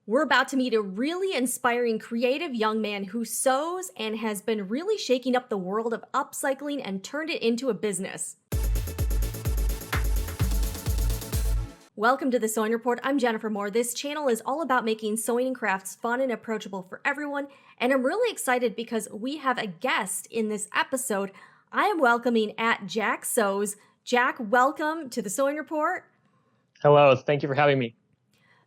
We're about to meet a really inspiring creative young man who sews and has been really shaking up the world of upcycling and turned it into a business. Welcome to the Sewing Report. I'm Jennifer Moore. This channel is all about making sewing and crafts fun and approachable for everyone. And I'm really excited because we have a guest in this episode. I am welcoming at Jack Sews. Jack, welcome to the Sewing Report. Hello, thank you for having me.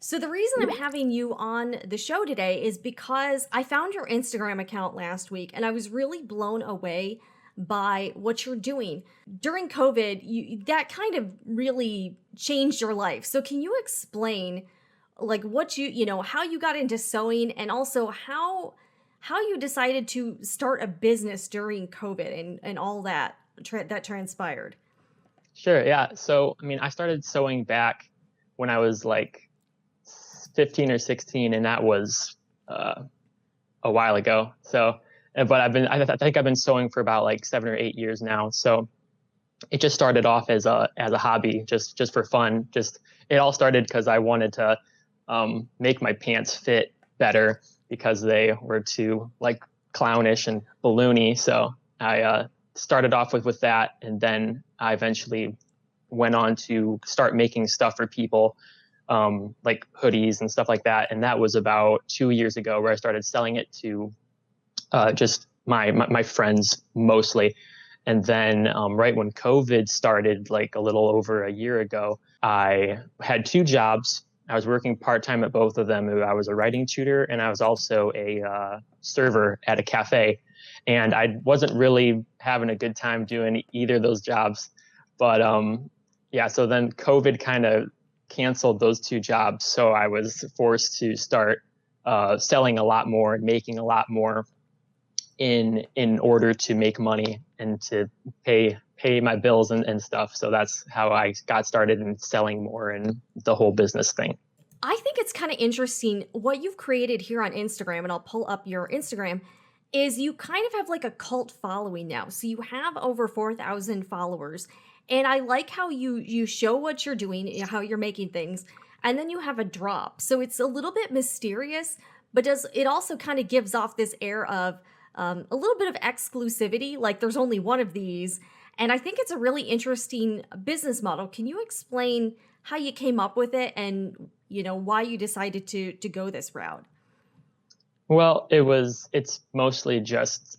So the reason I'm having you on the show today is because I found your Instagram account last week and I was really blown away by what you're doing. During COVID, that kind of really changed your life. So can you explain like what how you got into sewing and also how you decided to start a business during COVID and all that that transpired? Sure, yeah. So, I started sewing back when I was like 15 or 16, and that was a while ago. So, but I think I've been sewing for about like 7 or 8 years now. So it just started off as a hobby, just for fun. It all started because I wanted to make my pants fit better because they were too like clownish and balloony. So I started off with that, and then I eventually went on to start making stuff for people, like hoodies and stuff like that. And that was about 2 years ago, where I started selling it to just my friends mostly. And then right when COVID started, like a little over a year ago, I had two jobs. I was working part-time at both of them. I was a writing tutor, and I was also a server at a cafe. And I wasn't really having a good time doing either of those jobs. But so then COVID kind of canceled those two jobs. So I was forced to start selling a lot more and making a lot more in order to make money and to pay my bills and stuff. So that's how I got started in selling more and the whole business thing. I think it's kind of interesting what you've created here on Instagram, and I'll pull up your Instagram, is you kind of have like a cult following now. So you have over 4,000 followers. And I like how you show what you're doing, how you're making things, and then you have a drop. So it's a little bit mysterious, but does it also kind of gives off this air of a little bit of exclusivity, like there's only one of these. And I think it's a really interesting business model. Can you explain how you came up with it and why you decided to go this route? Well, it's mostly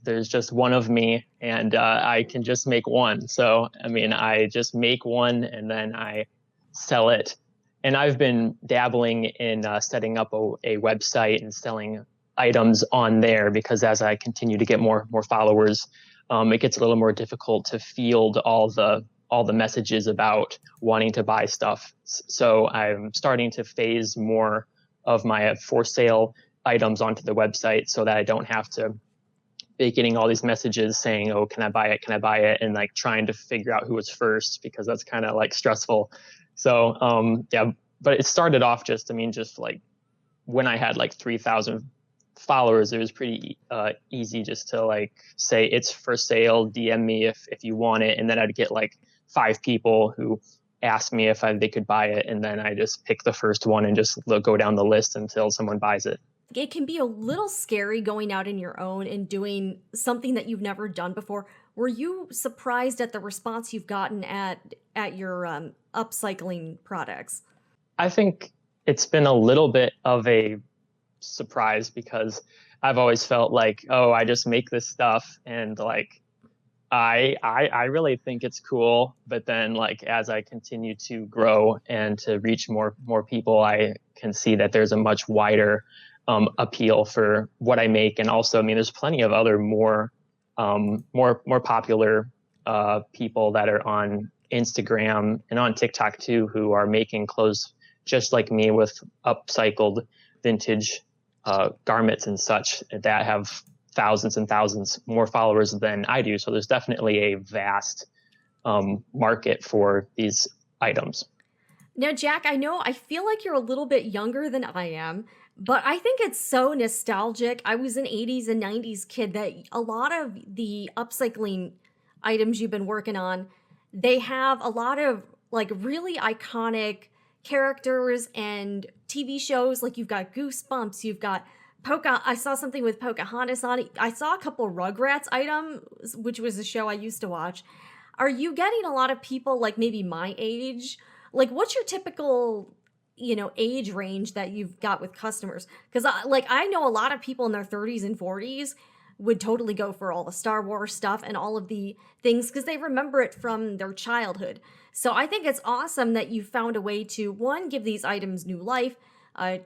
there's just one of me, and I can just make one. So, I just make one and then I sell it. And I've been dabbling in setting up a website and selling items on there, because as I continue to get more followers, it gets a little more difficult to field all the messages about wanting to buy stuff. So I'm starting to phase more of my for sale items onto the website so that I don't have to be getting all these messages saying, oh, can I buy it? Can I buy it? And like trying to figure out who was first, because that's kind of like stressful. So, but it started off just like when I had like 3,000 followers, it was pretty easy just to like say it's for sale, DM me if you want it. And then I'd get like 5 people who asked me if they could buy it. And then I just pick the first one and just go down the list until someone buys it. It can be a little scary going out on your own and doing something that you've never done before. Were you surprised at the response you've gotten at your upcycling products? I think it's been a little bit of a surprise, because I've always felt like, oh, I just make this stuff and like I really think it's cool. But then like as I continue to grow and to reach more people, I can see that there's a much wider appeal for what I make. And also, there's plenty of other more popular people that are on Instagram and on TikTok too, who are making clothes just like me with upcycled vintage garments and such, that have thousands and thousands more followers than I do. So there's definitely a vast market for these items. Now, Jack, I feel like you're a little bit younger than I am, but I think it's so nostalgic. I was an 80s and 90s kid that a lot of the upcycling items you've been working on, they have a lot of like really iconic characters and TV shows. Like you've got Goosebumps, you've got I saw something with Pocahontas on it. I saw a couple Rugrats items, which was a show I used to watch. Are you getting a lot of people like maybe my age? Like, what's your typical, age range that you've got with customers? Because I know a lot of people in their 30s and 40s would totally go for all the Star Wars stuff and all of the things because they remember it from their childhood. So I think it's awesome that you found a way to, one, give these items new life,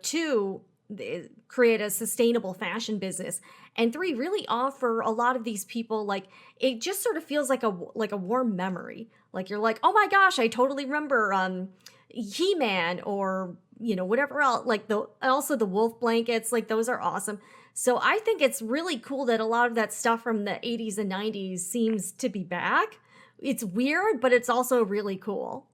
two, create a sustainable fashion business, and three, really offer a lot of these people, like, it just sort of feels like a warm memory. Like you're like, oh my gosh, I totally remember He-Man, or whatever else. Like also the wolf blankets, like those are awesome. So I think it's really cool that a lot of that stuff from the 80s and 90s seems to be back. It's weird, but it's also really cool.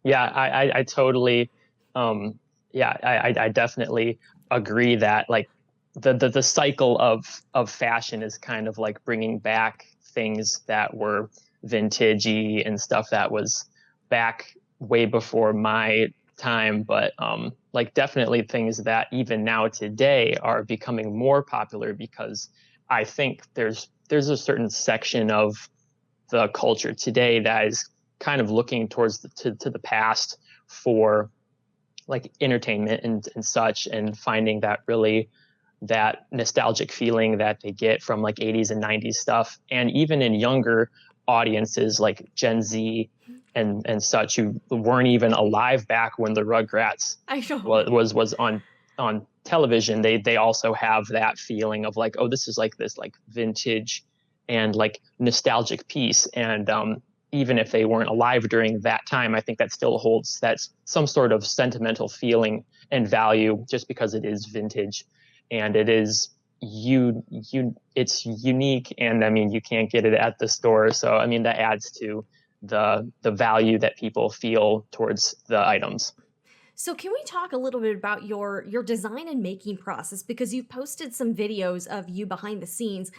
Yeah, I totally, yeah, I definitely agree that like the cycle of fashion is kind of like bringing back things that were vintagey and stuff that was back way before my time, but like definitely things that even now today are becoming more popular because I think there's a certain section of the culture today that is kind of looking towards to the past for like entertainment and such, and finding that really that nostalgic feeling that they get from like 80s and 90s stuff. And even in younger audiences like Gen Z and such, who weren't even alive back when the Rugrats I know. was on television, they also have that feeling of like, oh, this is like this like vintage and like nostalgic piece. And even if they weren't alive during that time, I think that still holds that some sort of sentimental feeling and value just because it is vintage and it is it's unique. And I mean, you can't get it at the store. So I mean, that adds to the value that people feel towards the items. So can we talk a little bit about your design and making process, because you've posted some videos of you behind the scenes.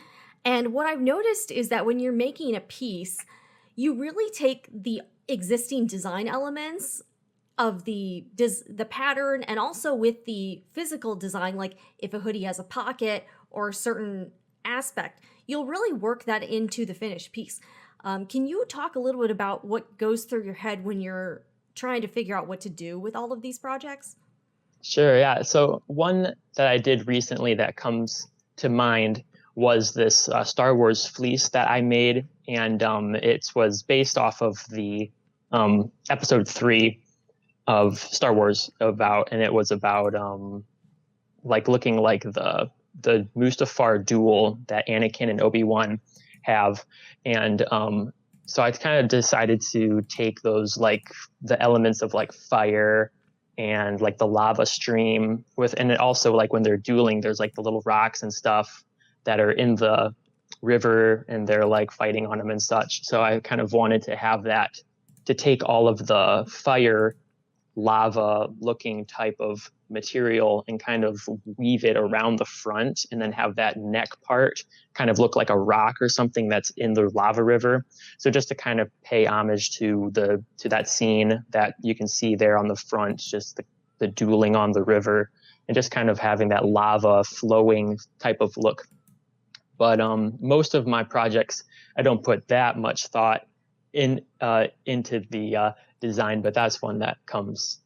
And what I've noticed is that when you're making a piece, you really take the existing design elements of the pattern, and also with the physical design, like if a hoodie has a pocket or a certain aspect, you'll really work that into the finished piece. Can you talk a little bit about what goes through your head when you're trying to figure out what to do with all of these projects? Sure, yeah. So one that I did recently that comes to mind was this Star Wars fleece that I made, and it was based off of the episode 3 of Star Wars, and it was about like looking like the Mustafar duel that Anakin and Obi-Wan have. And so I kind of decided to take those, like the elements of like fire and like the lava stream and it also, like when they're dueling, there's like the little rocks and stuff that are in the river and they're like fighting on them and such. So I kind of wanted to have that, to take all of the fire lava looking type of material and kind of weave it around the front, and then have that neck part kind of look like a rock or something that's in the lava river. So just to kind of pay homage to that scene that you can see there on the front, just the dueling on the river, and just kind of having that lava flowing type of look. But most of my projects, I don't put that much thought into the design, but that's one that comes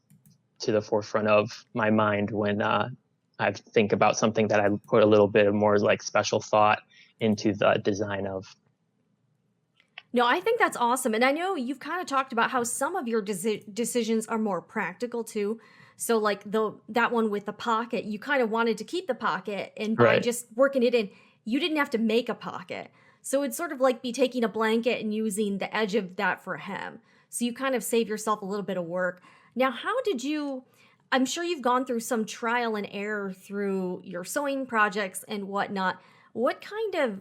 to the forefront of my mind when I think about something that I put a little bit of more like special thought into the design of. No, I think that's awesome. And I know you've kind of talked about how some of your decisions are more practical too. So like that one with the pocket, you kind of wanted to keep the pocket, and by Right. just working it in, you didn't have to make a pocket. So it's sort of like be taking a blanket and using the edge of that for a hem. So you kind of save yourself a little bit of work. Now, how did you, I'm sure you've gone through some trial and error through your sewing projects and whatnot. What kind of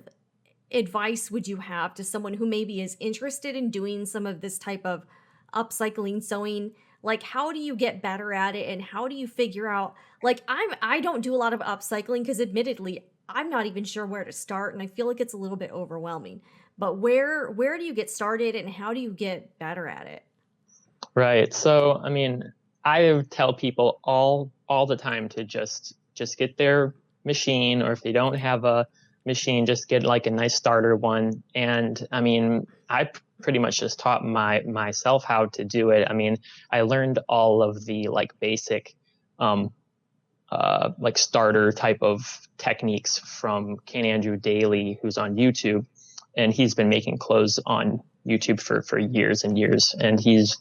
advice would you have to someone who maybe is interested in doing some of this type of upcycling sewing? Like, how do you get better at it, and how do you figure out, like, I don't do a lot of upcycling because admittedly I'm not even sure where to start, and I feel like it's a little bit overwhelming. But where do you get started, and how do you get better at it? Right. So, I mean, I tell people all the time to just get their machine, or if they don't have a machine, just get like a nice starter one. And I mean, pretty much just taught myself how to do it. I mean, I learned all of the like basic um, like starter type of techniques from Ken Andrew Daly, who's on YouTube, and he's been making clothes on YouTube for years and years. And he's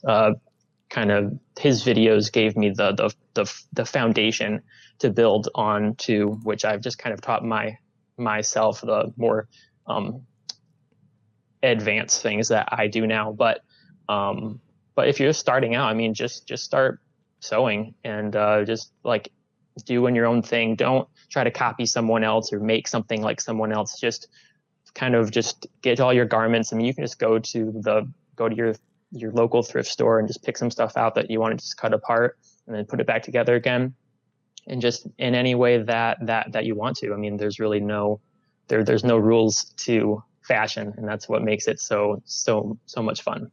kind of his videos gave me the foundation to build on, to which I've just kind of taught myself the more advanced things that I do now. But if you're just starting out, I mean, just start sewing, and just like doing your own thing. Don't try to copy someone else or make something like someone else. Just kind of just get all your garments. I mean, you can just go to your local thrift store and just pick some stuff out that you want to just cut apart and then put it back together again, and just in any way that you want to. I mean, there's really there's no rules to fashion, and that's what makes it so much fun.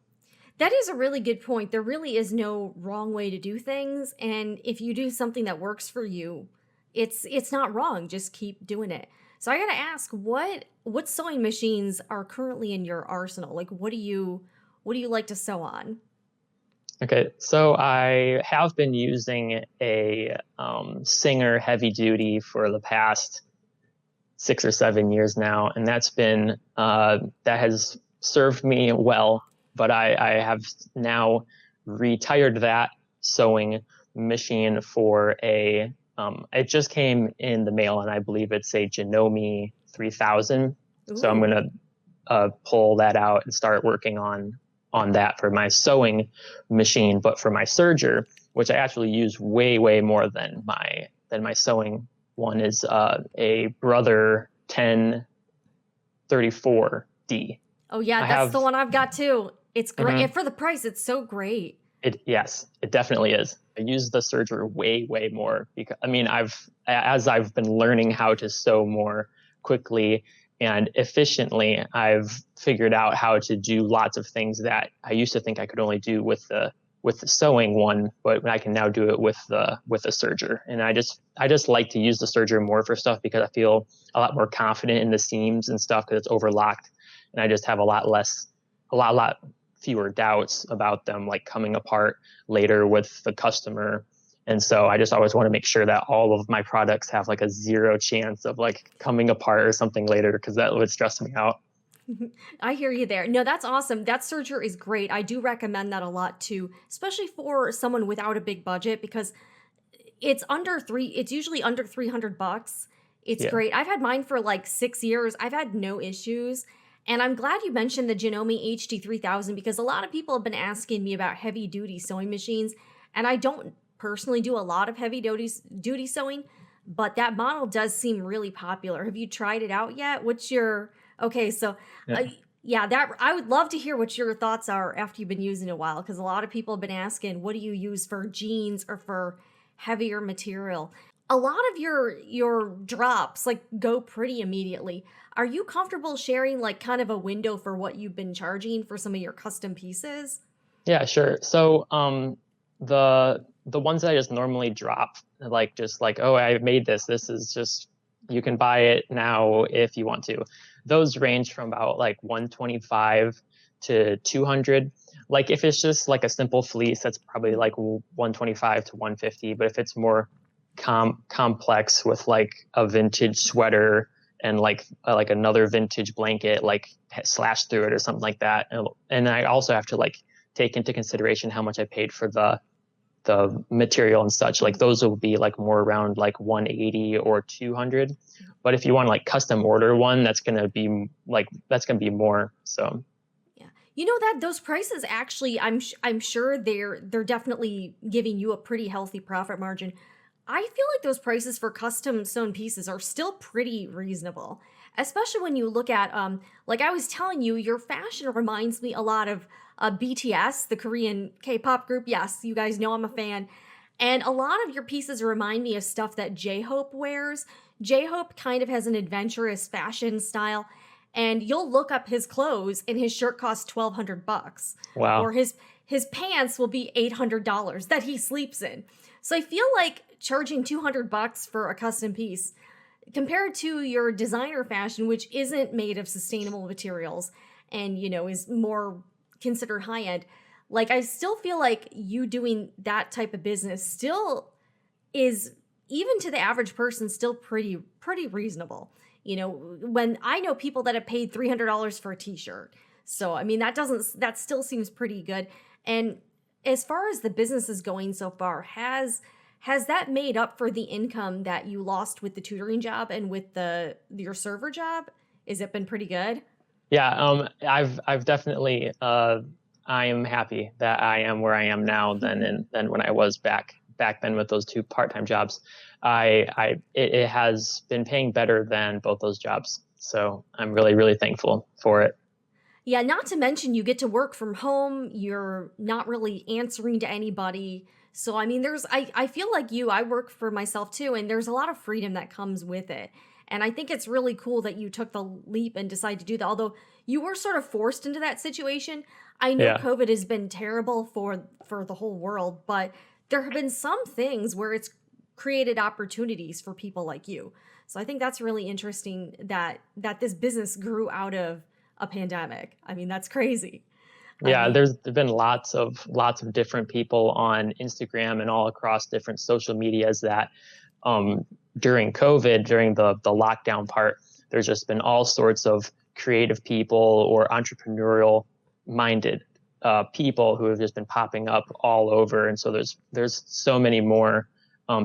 That is a really good point. There really is no wrong way to do things, and if you do something that works for you, it's not wrong. Just keep doing it. So I got to ask, what sewing machines are currently in your arsenal? Like what do you like to sew on? Okay, so I have been using a Singer heavy duty for the past 6 or 7 years now, and that has served me well. But I have now retired that sewing machine for it just came in the mail, and I believe it's a Janome 3000. So I'm Ooh. gonna pull that out and start working on that for my sewing machine. But for my serger, which I actually use way more than my sewing one, is a Brother 1034D. Oh yeah, I that's the have one I've got too. It's great. mhm. And for the price, it's so great. Yes, it definitely is. I use the serger way more because I mean, as I've been learning how to sew more quickly and efficiently, I've figured out how to do lots of things that I used to think I could only do with the sewing one, but I can now do it with the serger. And I just like to use the serger more for stuff because I feel a lot more confident in the seams and stuff because it's overlocked, and I just have a lot fewer doubts about them like coming apart later with the customer. And so I just always want to make sure that all of my products have like a zero chance of like coming apart or something later, because that would stress me out. I hear you there. No, that's awesome. That serger is great. I do recommend that a lot too, especially for someone without a big budget because it's usually under 300 bucks. It's Yeah. great. I've had mine for like 6 years. I've had no issues. And I'm glad you mentioned the Janome HD 3000 because a lot of people have been asking me about heavy duty sewing machines, and I don't personally do a lot of heavy duty sewing, but that model does seem really popular. Have you tried it out yet? What's your Okay, so uh, Yeah. yeah, that I would love to hear what your thoughts are after you've been using it a while because a lot of people have been asking, what do you use for jeans or for heavier material? A lot of your drops like go pretty immediately. Are you comfortable sharing like kind of a window for what you've been charging for some of your custom pieces? Yeah, sure. So the ones that I just normally drop, like just like, oh, I made this. This is just, you can buy it now if you want to. Those range from about like 125 to 200. Like if it's just like a simple fleece, that's probably like 125 to 150. But if it's more complex with like a vintage sweater and like another vintage blanket, like slash through it or something like that, and I also have to like take into consideration how much I paid for the material and such. Like those will be like more around like 180 or 200. But if you want to like custom order one, that's gonna be more. So Yeah. You know that those prices actually I'm sure they're definitely giving you a pretty healthy profit margin. I feel like those prices for custom sewn pieces are still pretty reasonable. Especially when you look at like I was telling you, your fashion reminds me a lot of BTS, the Korean K-pop group. Yes, you guys know I'm a fan. And a lot of your pieces remind me of stuff that J-Hope wears. J-Hope kind of has an adventurous fashion style, and you'll look up his clothes and his shirt costs 1200 bucks. wow. Or his pants will be $800 that he sleeps in. So I feel like charging $200 for a custom piece compared to your designer fashion, which isn't made of sustainable materials and, is more considered high end. Like, I still feel like you doing that type of business still is, even to the average person, still pretty reasonable. When I know people that have paid $300 for a t-shirt. So, I mean, that still seems pretty good. And as far as the business is going so far, has that made up for the income that you lost with the tutoring job and with your server job? Has it been pretty good? Yeah, I've definitely I am happy that I am where I am now than when I was back then with those two part-time jobs. It has been paying better than both those jobs. So I'm really thankful for it. Yeah, not to mention you get to work from home. You're not really answering to anybody. So I mean, I feel like I work for myself too, and there's a lot of freedom that comes with it. And I think it's really cool that you took the leap and decided to do that. Although you were sort of forced into that situation. I know Yeah. COVID has been terrible for the whole world, but there have been some things where it's created opportunities for people like you. So I think that's really interesting that this business grew out of a pandemic. I mean, that's crazy. I Yeah, mean, there've been lots of different people on Instagram and all across different social medias that um, during COVID, during the lockdown part, there's just been all sorts of creative people or entrepreneurial minded people who have just been popping up all over. And so there's so many more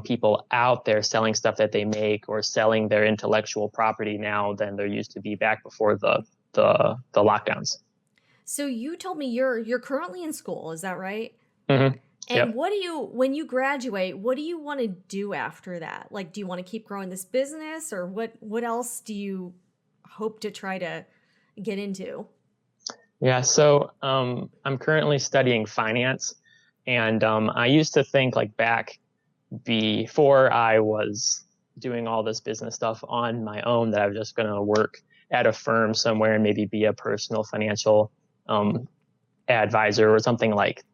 people out there selling stuff that they make or selling their intellectual property now than there used to be back before the lockdowns. so you told me you're currently in school, is that right? Hmm. And Yep. what do when you graduate, what do you want to do after that? Like, do you want to keep growing this business, or what else do you hope to try to get into? Yeah, so I'm currently studying finance, and I used to think like back before I was doing all this business stuff on my own that I was just going to work at a firm somewhere and maybe be a personal financial um, advisor or something like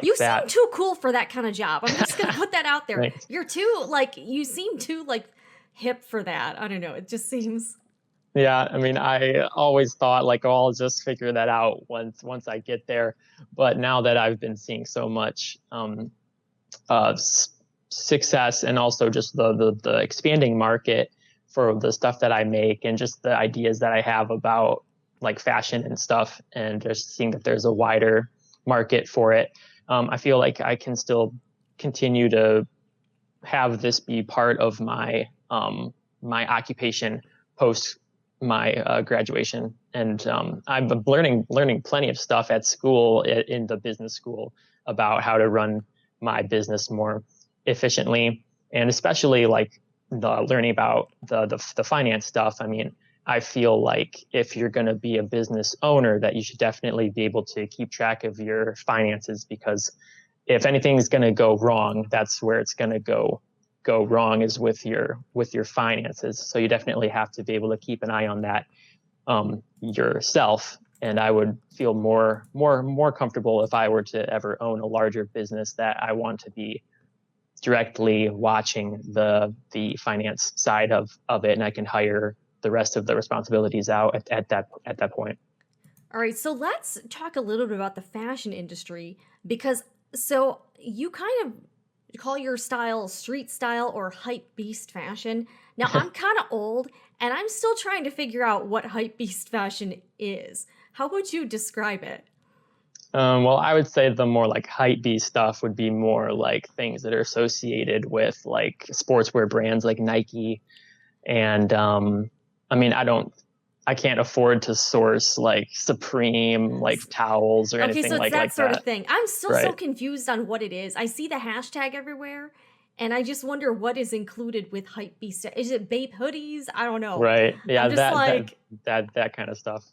You seem that. too cool for that kind of job. I'm just gonna put that out there. Thanks. You're too like you seem too like hip for that. I don't know. It just seems. Yeah, I mean, I always thought like, oh, I'll just figure that out once I get there. But now that I've been seeing so much uh, success and also just the expanding market for the stuff that I make and just the ideas that I have about like fashion and stuff, and just seeing that there's a wider market for it. I feel like I can still continue to have this be part of my occupation post my graduation. And I've been learning plenty of stuff at school in the business school about how to run my business more efficiently, and especially like the learning about the finance stuff. I mean, I feel like if you're going to be a business owner, that you should definitely be able to keep track of your finances, because if anything's going to go wrong, that's where it's going to go wrong, is with your finances. So you definitely have to be able to keep an eye on that yourself. And I would feel more comfortable if I were to ever own a larger business, that I want to be directly watching the finance side of it, and I can hire the rest of the responsibilities out at that point. All right, so let's talk a little bit about the fashion industry because so you kind of call your style street style or hype beast fashion. Now, I'm kind of old and I'm still trying to figure out what hype beast fashion is. How would you describe it? Well, I would say the more like hype beast stuff would be more like things that are associated with like sportswear brands like Nike. And I mean, I can't afford to source like Supreme like towels or Okay, anything so it's like that like sort of that. thing. I'm still so Right. confused on what it is. I see the hashtag everywhere and I just wonder what is included with hype beast. Is it Bape hoodies? I don't know. Right. Yeah, I'm just that that like, that kind of stuff.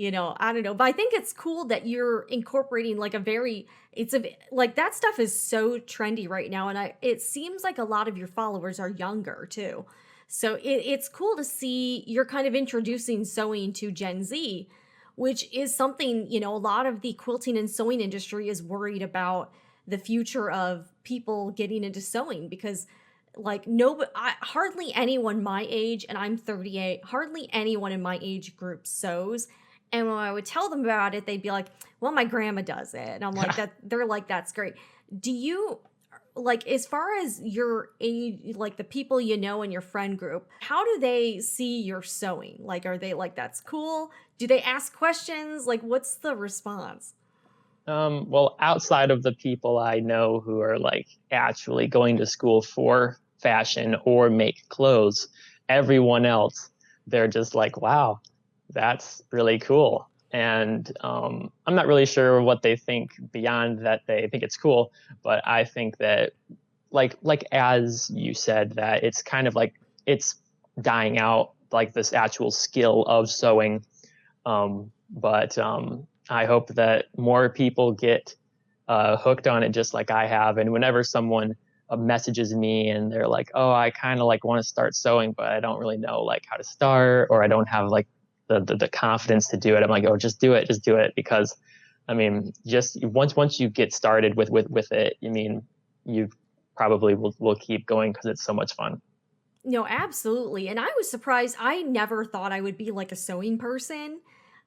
I don't know, but I think it's cool that you're incorporating like a very it's a like that stuff is so trendy right now, and it seems like a lot of your followers are younger too. So it's cool to see you're kind of introducing sewing to Gen Z, which is something, a lot of the quilting and sewing industry is worried about the future of people getting into sewing because like no hardly anyone my age and I'm 38, hardly anyone in my age group sews. And when I would tell them about it, they'd be like, "Well, my grandma does it." And I'm like that they're like that's great. Do you like as far as your age, like the people you know in your friend group, how do they see your sewing? Like are they like that's cool? Do they ask questions? Like what's the response? Well, outside of the people I know who are like actually going to school for fashion or make clothes, everyone else, they're just like, wow, that's really cool. And I'm not really sure what they think beyond that they think it's cool, but I think that like as you said, that it's kind of like it's dying out, like this actual skill of sewing. But I hope that more people get hooked on it just like I have. And whenever someone messages me and they're like, "Oh, I kind of like want to start sewing, but I don't really know like how to start, or I don't have like the confidence to do it," I'm like, "Oh, just do it," because I mean, just once you get started with it, I mean, you probably will keep going because it's so much fun. No, absolutely. And I was surprised. I never thought I would be like a sewing person.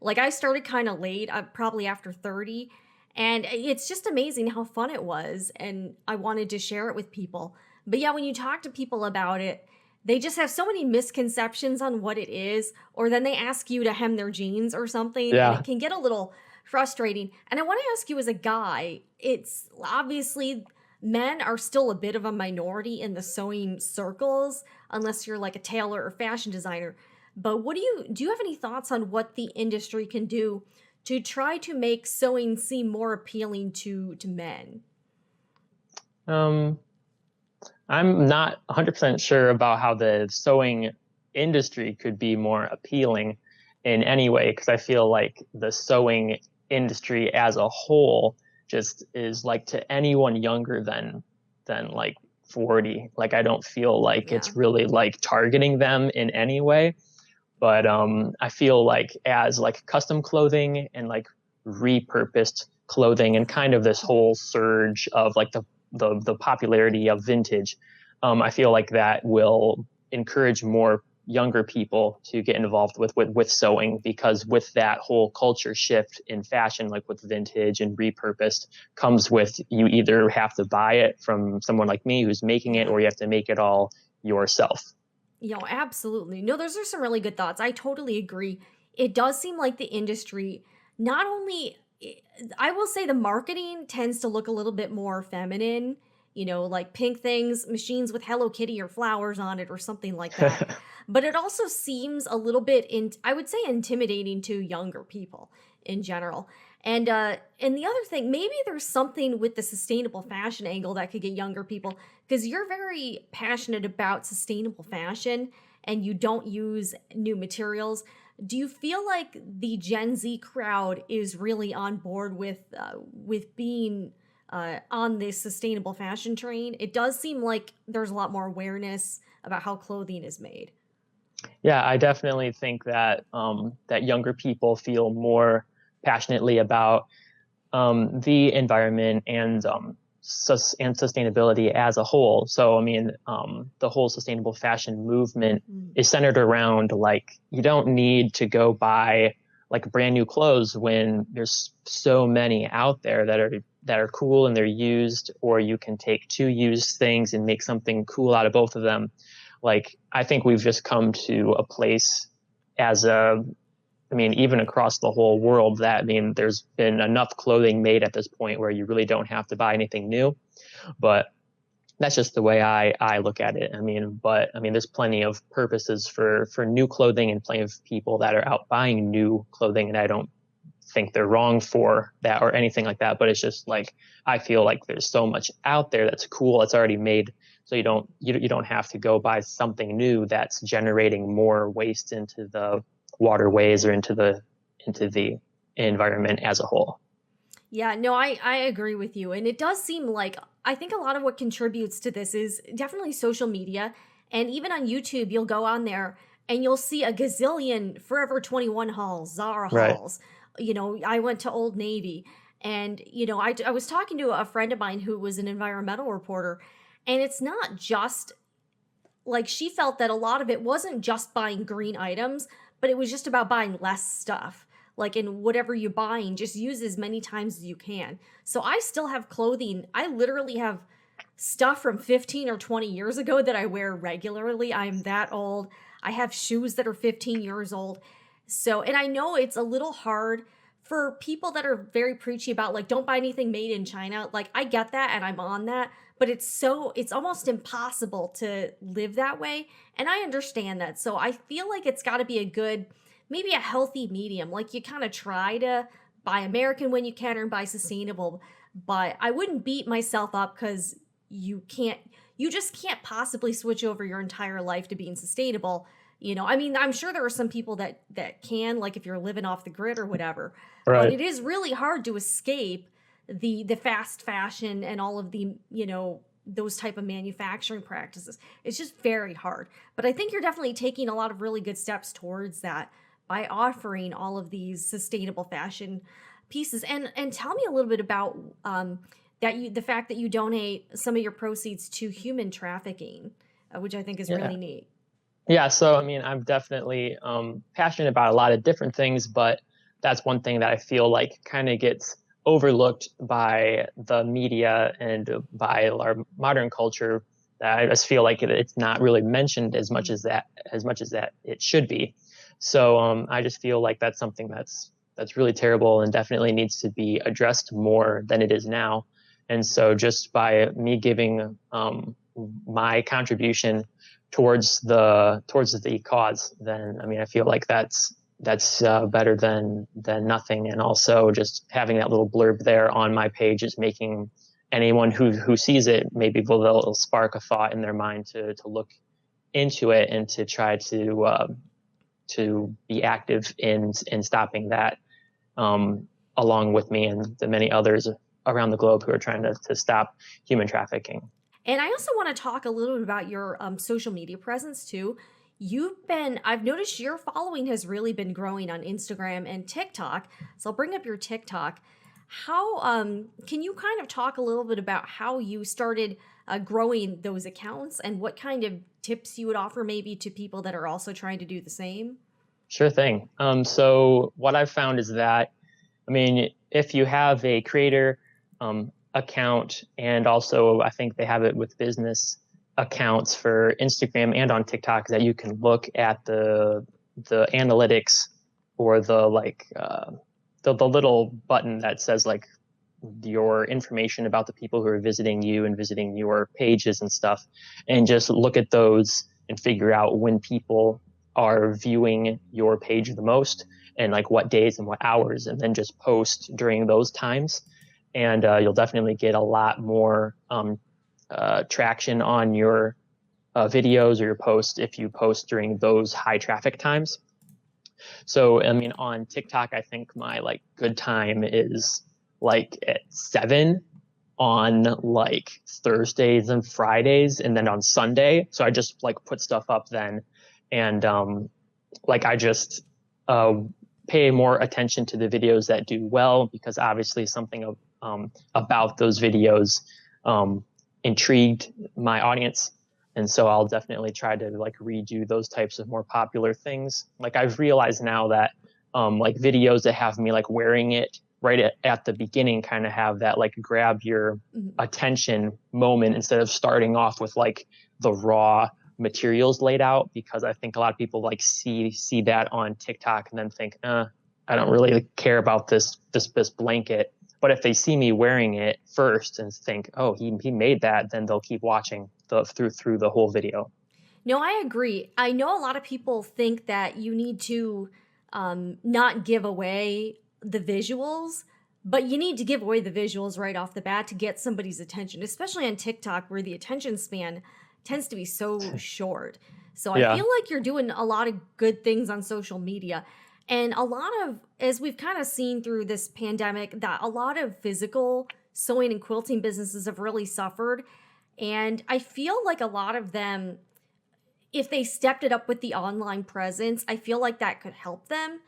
Like I started kind of late, probably after 30, and it's just amazing how fun it was and I wanted to share it with people. But yeah, when you talk to people about it, they just have so many misconceptions on what it is or then they ask you to hem their jeans or something and Yeah. it can get a little frustrating. And I want to ask you as a guy, it's obviously men are still a bit of a minority in the sewing circles unless you're like a tailor or fashion designer. But what do you have any thoughts on what the industry can do to try to make sewing seem more appealing to men? Um, I'm not 100% sure about how the sewing industry could be more appealing in any way, because I feel like the sewing industry as a whole just is like to anyone younger than like 40. Like I don't feel like Yeah. it's really like targeting them in any way. But I feel like as like custom clothing and like repurposed clothing and kind of this whole surge of like the popularity of vintage, I feel like that will encourage more younger people to get involved with sewing, because with that whole culture shift in fashion, like with vintage and repurposed, comes with you either have to buy it from someone like me who's making it, Yeah. or you have to make it all yourself. Absolutely. No, those are some really good thoughts. I totally agree. It does seem like the industry, not only, I will say the marketing tends to look a little bit more feminine, like pink things, machines with Hello Kitty or flowers on it or something like that. But it also seems a little bit, I would say, intimidating to younger people in general. And the other thing, maybe there's something with the sustainable fashion angle that could get younger people because you're very passionate about sustainable fashion and you don't use new materials. Do you feel like the Gen Z crowd is really on board with being on this sustainable fashion train? It does seem like there's a lot more awareness about how clothing is made. Yeah, I definitely think that that younger people feel more passionately about the environment and and sustainability as a whole. So, I mean, the whole sustainable fashion movement Mm. is centered around like you don't need to go buy like brand new clothes when there's so many out there that are cool and they're used, or you can take two used things and make something cool out of both of them. Like I think we've just come to a place as a I mean, even across the whole world, that I mean, there's been enough clothing made at this point where you really don't have to buy anything new. But that's just the way I look at it. I mean, there's plenty of purposes for new clothing and plenty of people that are out buying new clothing, and I don't think they're wrong for that or anything like that. But it's just like I feel like there's so much out there that's cool, that's already made, so you don't have to go buy something new that's generating more waste into the waterways or into the environment as a whole. Yeah, no, I agree with you. And it does seem like I think a lot of what contributes to this is definitely social media. And even on YouTube, you'll go on there and you'll see a gazillion Forever 21 hauls, Zara Right. hauls, I went to Old Navy. And, I was talking to a friend of mine who was an environmental reporter, and it's not just like she felt that a lot of it wasn't just buying green items, but it was just about buying less stuff. Like in whatever you're buying, just use as many times as you can. So I still have clothing. I literally have stuff from 15 or 20 years ago that I wear regularly. I'm that old. I have shoes that are 15 years old. So, and I know it's a little hard for people that are very preachy about like don't buy anything made in China. Like I get that and I'm on that, but it's almost impossible to live that way, and I understand that. So I feel like it's got to be a good, maybe a healthy medium. Like you kind of try to buy American when you can or buy sustainable, but I wouldn't beat myself up cuz you you just can't possibly switch over your entire life to being sustainable. I mean, I'm sure there are some people that can, like if you're living off the grid or whatever, but Right. it is really hard to escape the fast fashion and all of the, those type of manufacturing practices. It's just very hard. But I think you're definitely taking a lot of really good steps towards that by offering all of these sustainable fashion pieces. And tell me a little bit about the fact that you donate some of your proceeds to human trafficking, which I think is Yeah. really neat. Yeah, so I mean, I'm definitely passionate about a lot of different things, but that's one thing that I feel like kind of gets overlooked by the media and by our modern culture. That I just feel like it's not really mentioned Mhm. as much as that it should be. So I just feel like that's something that's really terrible and definitely needs to be addressed more than it is now. And so just by me giving my contribution towards the cause, then I mean I feel like that's better than nothing. And also just having that little blurb there on my page is making anyone who sees it, maybe they'll spark a thought in their mind to look into it and to try to be active in stopping that, along with me and the many others around the globe who are trying to stop human trafficking. And I also want to talk a little bit about your social media presence too. I've noticed your following has really been growing on Instagram and TikTok. So I'll bring up your TikTok. Can you kind of talk a little bit about how you started growing those accounts and what kind of tips you would offer maybe to people that are also trying to do the same? Sure thing. So what I've found is that, I mean, if you have a creator account, and also I think they have it with business accounts for Instagram and on TikTok, that you can look at the analytics, or the little button that says like your information about the people who are visiting you and visiting your pages and stuff, and just look at those and figure out when people are viewing your page the most, and like what days and what hours, and then just post during those times. And you'll definitely get a lot more traction on your videos or your posts if you post during those high traffic times. So I mean, on TikTok, I think my like good time is like at 7 on like Thursdays and Fridays, and then on Sunday. So I just like put stuff up then, and like I just uh, pay more attention to the videos that do well, because obviously something about those videos um, intrigued my audience. And so I'll definitely try to like redo those types of more popular things. Like I've realized now that like videos that have me like wearing it right at the beginning kind of have that like grab your Mhm. attention moment, instead of starting off with like the raw materials laid out, because I think a lot of people like see that on TikTok and then think, I don't really care about this blanket. But if they see me wearing it first and think, oh, he made that, then they'll keep watching through the whole video. No, I agree. I know a lot of people think that you need to not give away the visuals, but you need to give away the visuals right off the bat to get somebody's attention, especially on TikTok where the attention span tends to be so short. So I Yeah. feel like you're doing a lot of good things on social media. And a lot of, as we've kind of seen through this pandemic, that a lot of physical sewing and quilting businesses have really suffered. And I feel like a lot of them, if they stepped it up with the online presence, I feel like that could help them.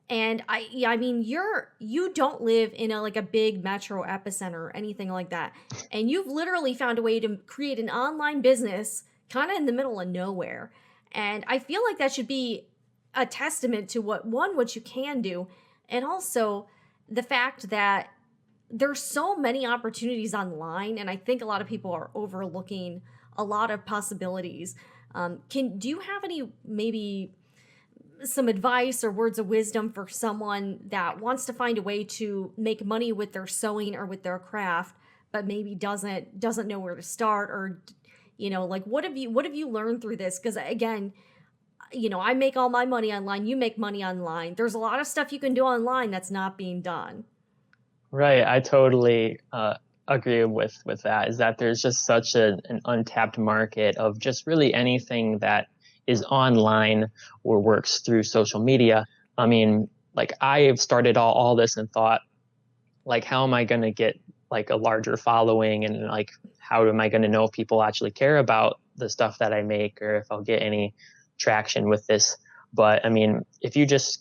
And yeah, I mean, you don't live in a like a big metro epicenter or anything like that. And you've literally found a way to create an online business kind of in the middle of nowhere. And I feel like that should be a testament to what you can do, and also the fact that there's so many opportunities online, and I think a lot of people are overlooking a lot of possibilities. Can do you have any maybe some advice or words of wisdom for someone that wants to find a way to make money with their sewing or with their craft, but maybe doesn't know where to start, or like what have you learned through this? Because again, I make all my money online, you make money online. There's a lot of stuff you can do online that's not being done. Right. I totally agree with that. Is that there's just such an untapped market of just really anything that is online or works through social media. I mean, like I have started all this and thought, like, how am I going to get like a larger following, and like, how am I going to know if people actually care about the stuff that I make, or if I'll get any traction with this? But I mean, if you just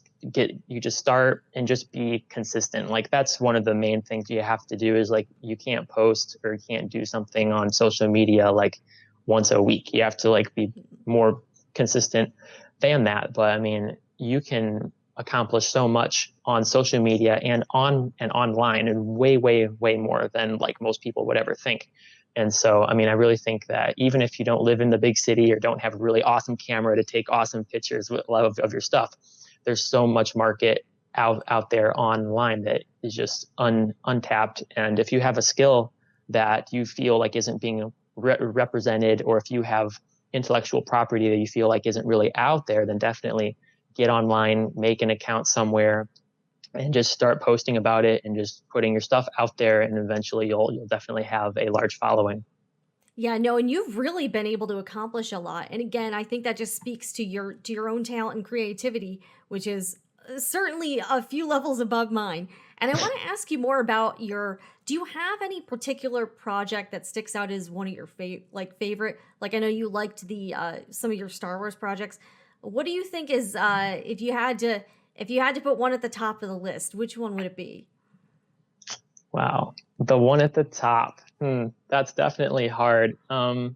start and just be consistent. Like that's one of the main things you have to do is like you can't post or you can't do something on social media like once a week. You have to like be more consistent than that. But I mean, you can accomplish so much on social media and online, and way more than like most people would ever think. And so, I mean, I really think that even if you don't live in the big city or don't have a really awesome camera to take awesome pictures of your stuff, there's so much market out there online that is just untapped. And if you have a skill that you feel like isn't being represented, or if you have intellectual property that you feel like isn't really out there, then definitely get online, make an account somewhere, and just start posting about it and just putting your stuff out there, and eventually you'll definitely have a large following. Yeah, no, and you've really been able to accomplish a lot. And again, I think that just speaks to your own talent and creativity, which is certainly a few levels above mine. And I want to ask you more about your do you have any particular project that sticks out as one of your favorite? Like I know you liked the some of your Star Wars projects. What do you think is if you had to put one at the top of the list, which one would it be? Wow, the one at the top, that's definitely hard. I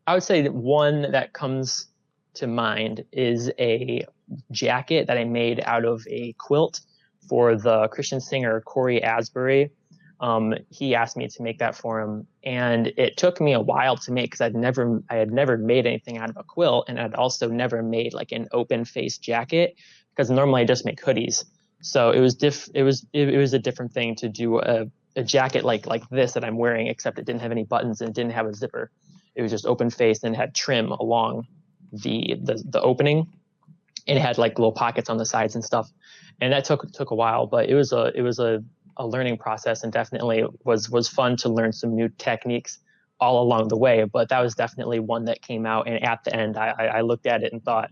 would say that one that comes to mind is a jacket that I made out of a quilt for the Christian singer Corey Asbury. He asked me to make that for him, and it took me a while to make because I had never made anything out of a quilt, and I'd also never made like an open face jacket because normally I just make hoodies. So it was a different thing to do a jacket like this that I'm wearing, except it didn't have any buttons and it didn't have a zipper. It was just open faced and had trim along the opening, and it had like little pockets on the sides and stuff. And that took a while, but it was a learning process, and definitely was fun to learn some new techniques all along the way. But that was definitely one that came out, and at the end, I looked at it and thought,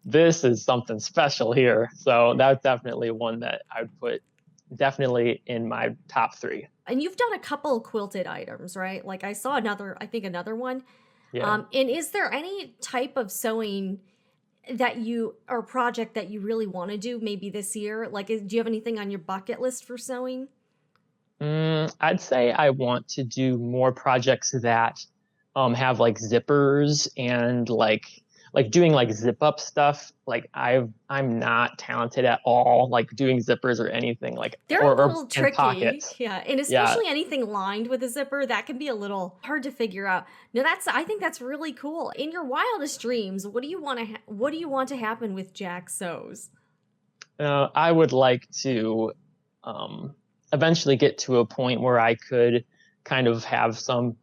this is something special here. So that's definitely one that I would put definitely in my top three. And you've done a couple quilted items, right? Like I saw I think another one. Yeah. And is there any type of sewing that you or project that you really want to do maybe this year? Like, do you have anything on your bucket list for sewing? I'd say I want to do more projects that have like zippers and like doing like zip up stuff. Like I'm not talented at all like doing zippers or anything like They're a or little and tricky, pockets. yeah, and Yeah. especially anything lined with a zipper, that can be a little hard to figure out. No, I think that's really cool. In your wildest dreams, what do you want to happen with Jack Sews? I would like to um, eventually get to a point where I could kind of have some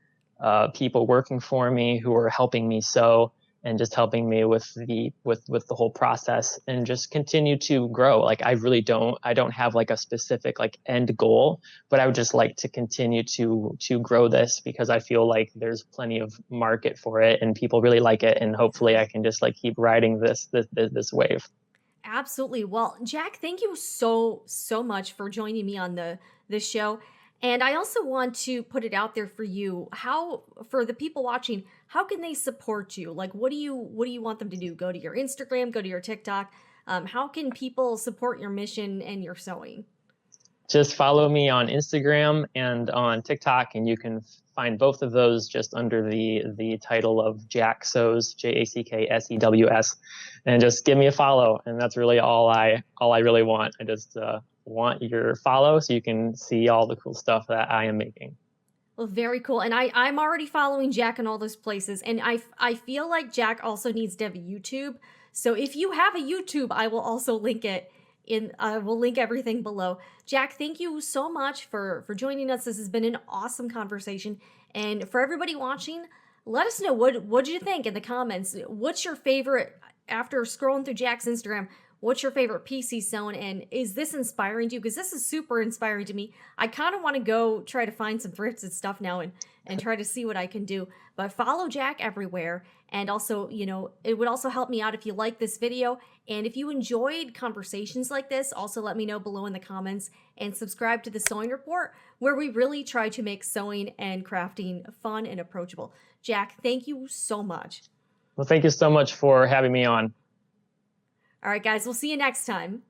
people working for me who are helping me sew and just helping me with the whole process, and just continue to grow. Like I don't have like a specific like end goal, but I would just like to continue to grow this because I feel like there's plenty of market for it and people really like it, and hopefully I can just like keep riding this wave. Absolutely. Well, Jack, thank you so much for joining me on the show. And I also want to put it out there for you. How for the people watching, how can they support you? Like what do you want them to do? Go to your Instagram, go to your TikTok. How can people support your mission and your sewing? Just follow me on Instagram and on TikTok, and you can find both of those just under the title of Jack Sews, JACKSEWS, and just give me a follow. And that's really all I really want. I just want your follow so you can see all the cool stuff that I am making. Well, very cool. And I'm already following Jack in all those places. And I feel like Jack also needs to have a YouTube. So if you have a YouTube, I will also link it in I will link everything below. Jack, thank you so much for joining us. This has been an awesome conversation. And for everybody watching, let us know what did you think in the comments. What's your favorite after scrolling through Jack's Instagram? What's your favorite piece he's sewn, and is this inspiring to you? Because this is super inspiring to me. I kind of want to go try to find some thrifts and stuff now and try to see what I can do. But follow Jack everywhere. And also, it would also help me out if you like this video. And if you enjoyed conversations like this, also let me know below in the comments, and subscribe to the Sewing Report, where we really try to make sewing and crafting fun and approachable. Jack, thank you so much. Well, thank you so much for having me on. All right, guys, we'll see you next time.